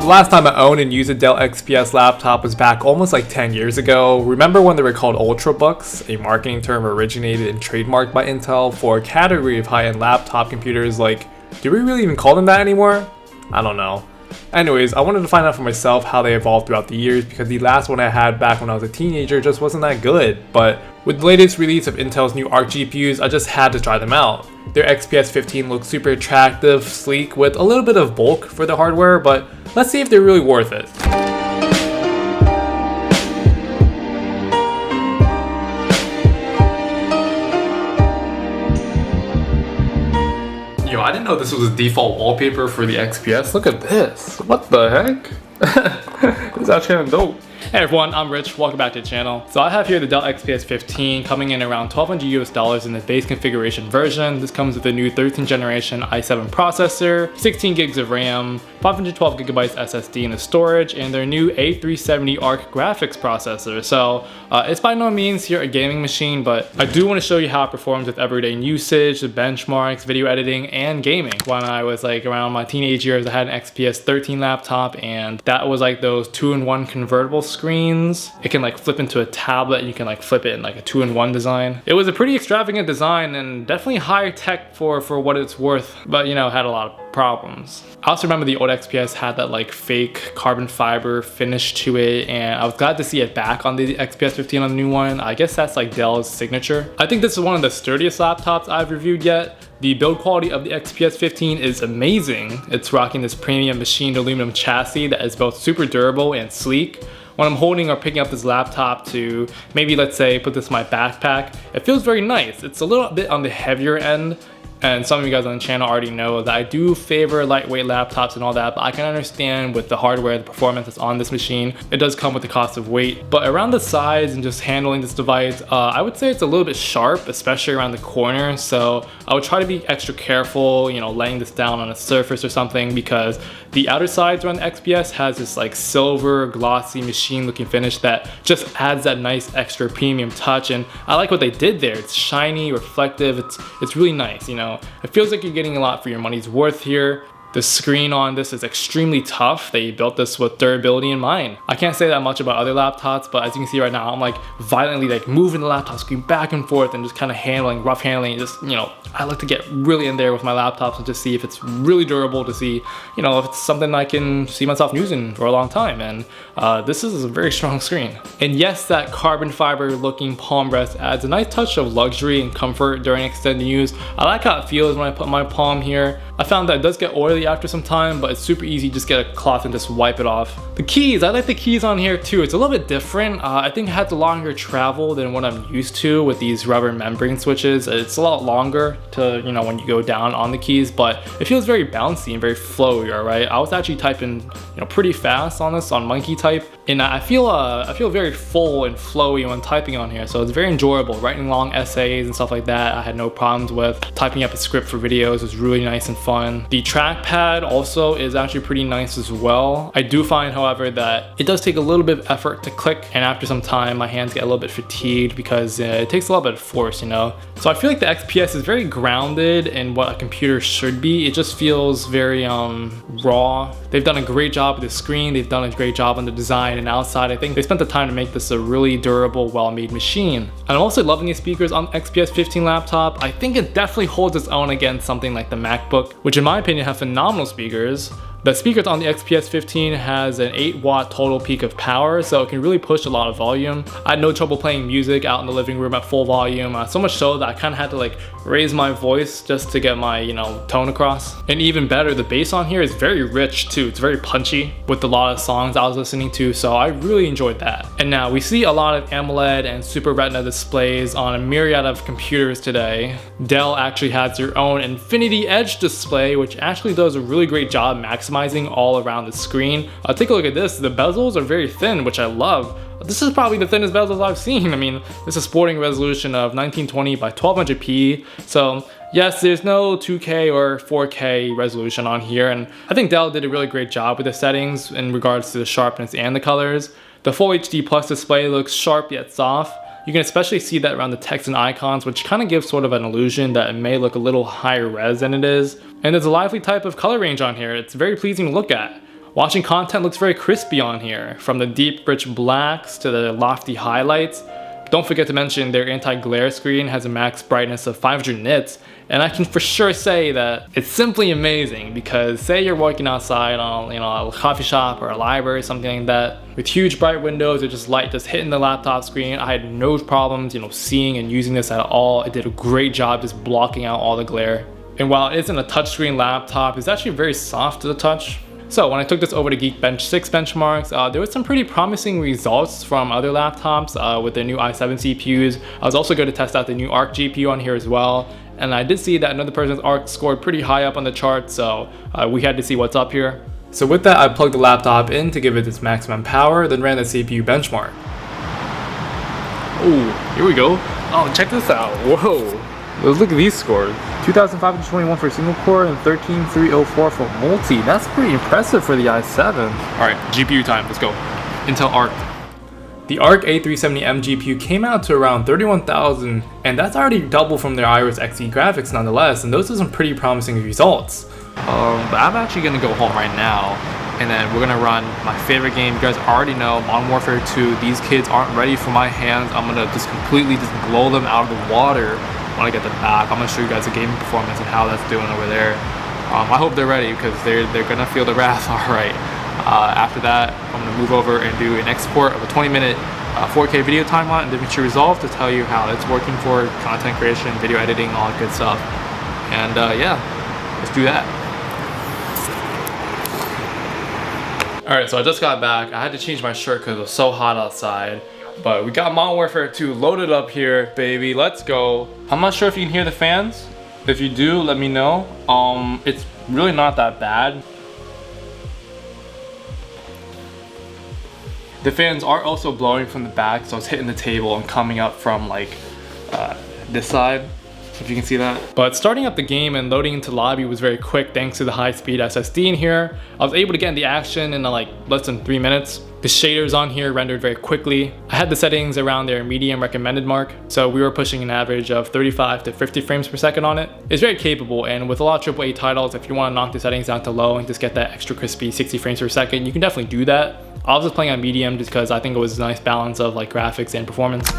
So the last time I owned and used a Dell XPS laptop was back almost like 10 years ago. Remember when they were called Ultrabooks, a marketing term originated and trademarked by Intel for a category of high-end laptop computers? Like, do we really even call them that anymore? I don't know. Anyways, I wanted to find out for myself how they evolved throughout the years because the last one I had back when I was a teenager just wasn't that good. But with the latest release of Intel's new Arc GPUs, I just had to try them out. Their XPS 15 looks super attractive, sleek, with a little bit of bulk for the hardware, but let's see if they're really worth it. Yo, I didn't know this was a default wallpaper for the XPS. Look at this. What the heck? This is actually kind of dope. Hey everyone, I'm Rich. Welcome back to the channel. So I have here the Dell XPS 15 coming in around $1,200 US in the base configuration version. This comes with a new 13th generation i7 processor, 16 gigs of RAM, 512 gigabytes SSD in the storage, and their new A370 ARC graphics processor. So it's by no means here a gaming machine, but I do want to show you how it performs with everyday usage, the benchmarks, video editing, and gaming. When I was like around my teenage years, I had an XPS 13 laptop, and that was like those 2-in-1 convertible screens. It can like flip into a tablet and you can like flip it in like a 2-in-1 design. It was a pretty extravagant design and definitely high tech for what it's worth, but you know, had a lot of problems. I also remember the old XPS had that like fake carbon fiber finish to it, and I was glad to see it back on the XPS 15 on the new one. I guess that's like Dell's signature. I think this is one of the sturdiest laptops I've reviewed yet. The build quality of the XPS 15 is amazing. It's rocking this premium machined aluminum chassis that is both super durable and sleek. When I'm holding or picking up this laptop to maybe, let's say, put this in my backpack, it feels very nice. It's a little bit on the heavier end, and some of you guys on the channel already know that I do favor lightweight laptops and all that, but I can understand with the hardware, the performance that's on this machine, it does come with the cost of weight. But around the sides and just handling this device, I would say it's a little bit sharp, especially around the corner. So I would try to be extra careful, you know, laying this down on a surface or something, because the outer sides around the XPS has this like silver, glossy, machine looking finish that just adds that nice extra premium touch. And I like what they did there. It's shiny, reflective, it's really nice, you know. It feels like you're getting a lot for your money's worth here. The screen on this is extremely tough. They built this with durability in mind. I can't say that much about other laptops, but as you can see right now, I'm like violently like moving the laptop screen back and forth and just kind of handling, rough handling. Just, you know, I like to get really in there with my laptops and just see if it's really durable, to see, you know, if it's something I can see myself using for a long time. And this is a very strong screen. And yes, that carbon fiber looking palm rest adds a nice touch of luxury and comfort during extended use. I like how it feels when I put my palm here. I found that it does get oily after some time, but it's super easy. Just get a cloth and just wipe it off. The keys, I like the keys on here too. It's a little bit different. I think it has a longer travel than what I'm used to with these rubber membrane switches. It's a lot longer to, you know, when you go down on the keys, but it feels very bouncy and very flowy, all right? I was actually typing, you know, pretty fast on this, on monkey type, and I feel very full and flowy when typing on here, so it's very enjoyable. Writing long essays and stuff like that, I had no problems with. Typing up a script for videos was really nice and fun. The trackpad also is actually pretty nice as well. I do find, however, that it does take a little bit of effort to click, and after some time my hands get a little bit fatigued because it takes a little bit of force, you know. So I feel like the XPS is very grounded in what a computer should be. It just feels very raw. They've done a great job with the screen, they've done a great job on the design and outside. I think they spent the time to make this a really durable, well-made machine. And I'm also loving the speakers on the XPS 15 laptop. I think it definitely holds its own against something like the MacBook, which in my opinion have phenomenal speakers. The speakers on the XPS 15 has an 8-watt total peak of power, so it can really push a lot of volume. I had no trouble playing music out in the living room at full volume, so much so that I kind of had to like raise my voice just to get my, you know, tone across. And even better, the bass on here is very rich too. It's very punchy with a lot of songs I was listening to, so I really enjoyed that. And now we see a lot of AMOLED and Super Retina displays on a myriad of computers today. Dell actually has their own Infinity Edge display, which actually does a really great job maximizing all around the screen. Take a look at this. The bezels are very thin, which I love. This is probably the thinnest bezels I've seen. I mean, this is sporting resolution of 1920 by 1200p. So yes, there's no 2K or 4K resolution on here, and I think Dell did a really great job with the settings in regards to the sharpness and the colors. The Full HD Plus display looks sharp yet soft. You can especially see that around the text and icons, which kind of gives sort of an illusion that it may look a little higher res than it is. And there's a lively type of color range on here. It's very pleasing to look at. Watching content looks very crispy on here, from the deep rich blacks to the lofty highlights. Don't forget to mention their anti-glare screen has a max brightness of 500 nits, and I can for sure say that it's simply amazing because say you're working outside on a coffee shop or a library or something like that with huge bright windows or just light just hitting the laptop screen. I had no problems seeing and using this at all. It did a great job just blocking out all the glare. And while it isn't a touchscreen laptop, it's actually very soft to the touch. So when I took this over to Geekbench 6 benchmarks, there was some pretty promising results from other laptops with the new i7 CPUs. I was also going to test out the new Arc GPU on here as well. And I did see that another person's Arc scored pretty high up on the chart, so we had to see what's up here. So with that, I plugged the laptop in to give it its maximum power, then ran the CPU benchmark. Oh, here we go. Oh, check this out. Whoa. Look at these scores. 2,521 for single core and 13,304 for multi. That's pretty impressive for the i7. Alright, GPU time, let's go. Intel Arc. The Arc A370M GPU came out to around 31,000, and that's already double from their Iris Xe graphics nonetheless, and those are some pretty promising results. But I'm actually gonna go home right now, and then we're gonna run my favorite game. You guys already know, Modern Warfare 2. These kids aren't ready for my hands. I'm gonna just completely blow them out of the water when I get them back. I'm gonna show you guys the gaming performance and how that's doing over there. I hope they're ready because they're gonna feel the wrath. All right. After that, I'm gonna move over and do an export of a 20-minute 4K video timeline and DaVinci Resolve to tell you how it's working for content creation, video editing, all that good stuff. And yeah, let's do that. All right, so I just got back. I had to change my shirt because it was so hot outside. But we got Modern Warfare 2 loaded up here, baby. Let's go. I'm not sure if you can hear the fans. If you do, let me know. It's really not that bad. The fans are also blowing from the back, so it's hitting the table and coming up from like this side, if you can see that. But starting up the game and loading into lobby was very quick thanks to the high-speed SSD in here. I was able to get into action in like less than 3 minutes. The shaders on here rendered very quickly. I had the settings around their medium recommended mark, so we were pushing an average of 35 to 50 frames per second on it. It's very capable, and with a lot of AAA titles, if you want to knock the settings down to low and just get that extra crispy 60 frames per second, you can definitely do that. I was just playing on medium just because I think it was a nice balance of like graphics and performance.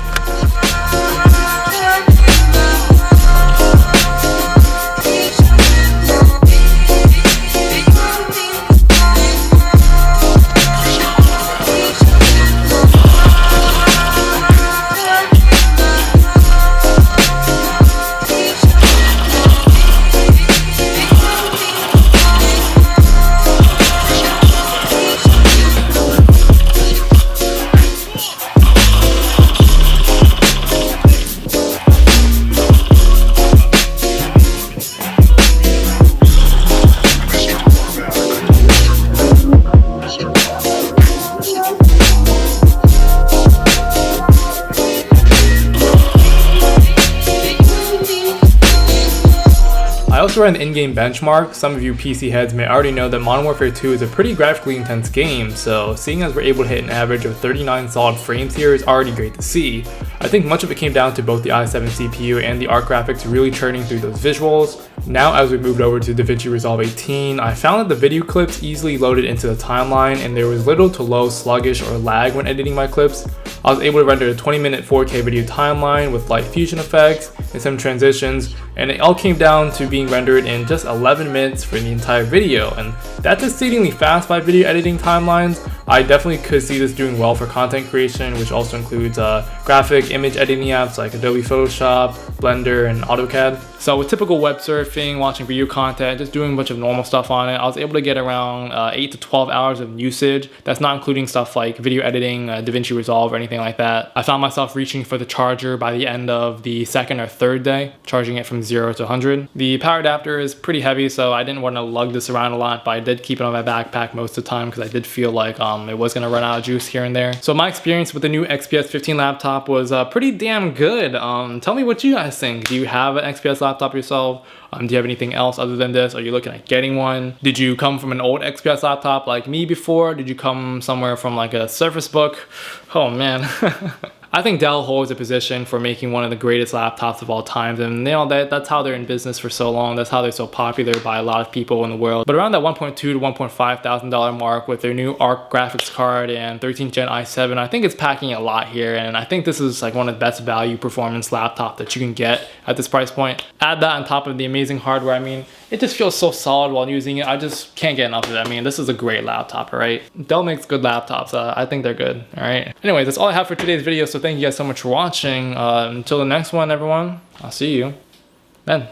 I also ran the in-game benchmark. Some of you PC heads may already know that Modern Warfare 2 is a pretty graphically intense game, so seeing as we're able to hit an average of 39 solid frames here is already great to see. I think much of it came down to both the i7 CPU and the Arc graphics really churning through those visuals. Now as we moved over to DaVinci Resolve 18, I found that the video clips easily loaded into the timeline and there was little to low sluggish or lag when editing my clips. I was able to render a 20-minute 4K video timeline with light fusion effects and some transitions, and it all came down to being rendered in just 11 minutes for the entire video, and that's exceedingly fast by video editing timelines. I definitely could see this doing well for content creation, which also includes graphic image editing apps like Adobe Photoshop, Blender, and AutoCAD. So with typical web surfing, watching video content, just doing a bunch of normal stuff on it, I was able to get around 8 to 12 hours of usage. That's not including stuff like video editing, DaVinci Resolve, or anything like that. I found myself reaching for the charger by the end of the second or third day, charging it from 0 to 100. The power adapter is pretty heavy, so I didn't want to lug this around a lot, but I did keep it on my backpack most of the time because I did feel like it was going to run out of juice here and there. So my experience with the new XPS 15 laptop was pretty damn good. Tell me what you guys think. Do you have an XPS laptop yourself? Do you have anything else other than this? Are you looking at getting one? Did you come from an old XPS laptop like me before? Did you come somewhere from like a Surface Book? Oh man. I think Dell holds a position for making one of the greatest laptops of all time, and that's how they're in business for so long. That's how they're so popular by a lot of people in the world. But around that $1.2 to $1.5 thousand mark with their new ARC graphics card and 13th gen i7, I think it's packing a lot here, and I think this is like one of the best value performance laptop that you can get at this price point. Add that on top of the amazing hardware. I mean, it just feels so solid while using it. I just can't get enough of it. I mean, this is a great laptop, all right? Dell makes good laptops. I think they're good, all right? Anyways, that's all I have for today's video, so thank you guys so much for watching. Until the next one, everyone, I'll see you then.